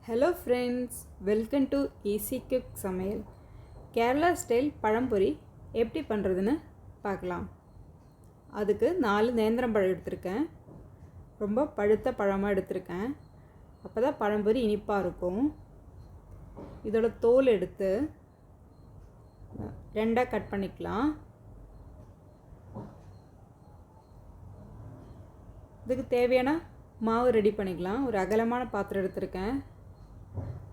Hello friends, welcome to easy cook சமையல். Kerala style பழம்பொரி எப்படி பண்ணுறதுன்னு பார்க்கலாம். அதுக்கு 4 நேந்திரம் பழம் எடுத்திருக்கேன். ரொம்ப பழுத்த பழமாக எடுத்திருக்கேன். அப்போ தான் பழம்பொரி இனிப்பாக இருக்கும். இதோட தோல் எடுத்து 2ஆக கட் பண்ணிக்கலாம். இதுக்கு தேவையான மாவு ரெடி பண்ணிக்கலாம். ஒரு அகலமான பாத்திரம் எடுத்திருக்கேன்.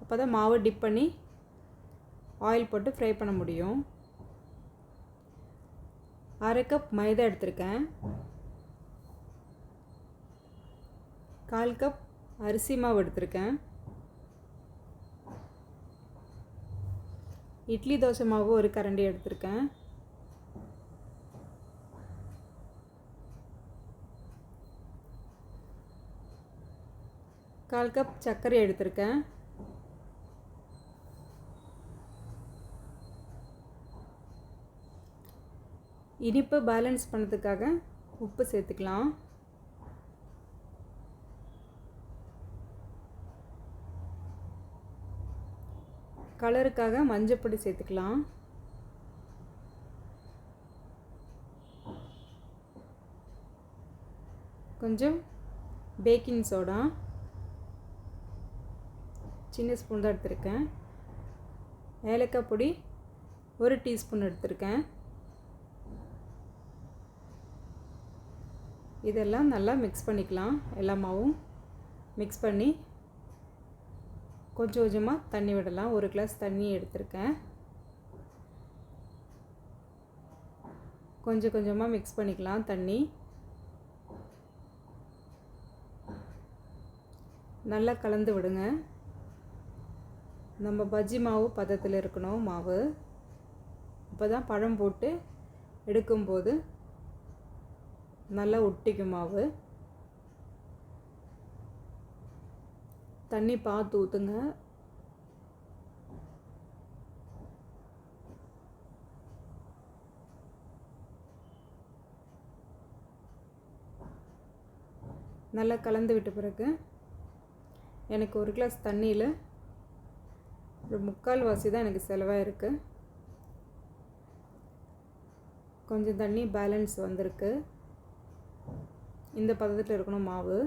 அப்போ தான் மாவு டிப் பண்ணி ஆயில் போட்டு ஃப்ரை பண்ண முடியும். 1/2 கப் மைதா எடுத்திருக்கேன். 1/4 கப் அரிசி மாவு எடுத்திருக்கேன். இட்லி தோசை மாவு ஒரு கரண்டி எடுத்திருக்கேன். கால் கப் சர்க்கரை எடுத்திருக்கேன். இனிப்பு பேலன்ஸ் பண்ணதுக்காக உப்பு சேர்த்துக்கலாம். கலருக்காக மஞ்சப்பொடி சேர்த்துக்கலாம். கொஞ்சம் பேக்கிங் சோடா சின்ன ஸ்பூன் தான் எடுத்திருக்கேன். ஏலக்காய் பொடி 1 டீஸ்பூன் எடுத்திருக்கேன். இதெல்லாம் நல்லா மிக்ஸ் பண்ணிக்கலாம். எல்லா மாவும் மிக்ஸ் பண்ணி கொஞ்சம் கொஞ்சமாக தண்ணி விடலாம். 1 கிளாஸ் தண்ணி எடுத்திருக்கேன். கொஞ்சம் கொஞ்சமாக மிக்ஸ் பண்ணிக்கலாம் தண்ணி. நல்லா கலந்து விடுங்க. நம்ம பஜ்ஜி மாவு பதத்தில் இருக்கணும் மாவு. அப்போ தான் பழம் போட்டு எடுக்கும்போது நல்லா ஒட்டிக்கும் மாவு. தண்ணி பார்த்து ஊற்றுங்க. நல்லா கலந்து விட்ட பிறகு எனக்கு 1 கிளாஸ் தண்ணியில் ஒரு 3/4 வாசி தான் எனக்கு செலவாக இருக்குது. கொஞ்சம் தண்ணி பேலன்ஸ் வந்திருக்கு. இந்த பதத்தில் இருக்கணும் மாவு.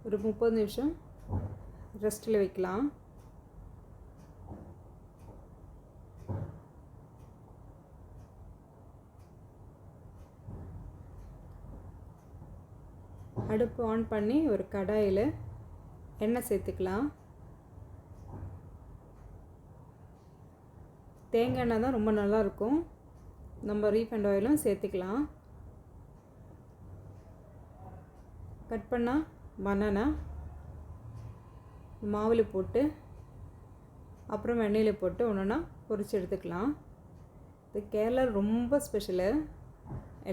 ஒரு 30 நிமிஷம் ரெஸ்ட்டில் வைக்கலாம். அடுப்பு ஆன் பண்ணி ஒரு கடாயில் எண்ணெய் சேர்த்துக்கலாம். தேங்காய் எண்ணெய் தான் ரொம்ப நல்லாயிருக்கும். நம்ம ரீஃபைண்ட் ஆயிலும் சேர்த்துக்கலாம். கட் பண்ணால் பனானா மாவில் போட்டு அப்புறம் எண்ணெயில் போட்டு ஒன்றுனா பொரிச்சு எடுத்துக்கலாம். இது கேரளா ரொம்ப ஸ்பெஷலு.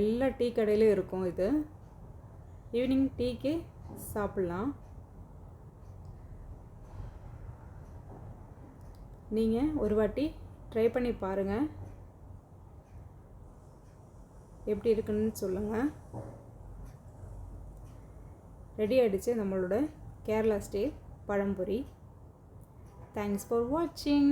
எல்லா டீ கடையிலையும் இருக்கும். இது ஈவினிங் டீக்கு சாப்பிட்லாம். நீங்கள் ஒரு வாட்டி ட்ரை பண்ணி பாருங்கள். எப்படி இருக்குன்னு சொல்லுங்கள். ரெடி ஆகிடுச்சு நம்மளோட கேரளா ஸ்டைல் பழம்பொரி. தேங்க்ஸ் ஃபார் வாட்சிங்.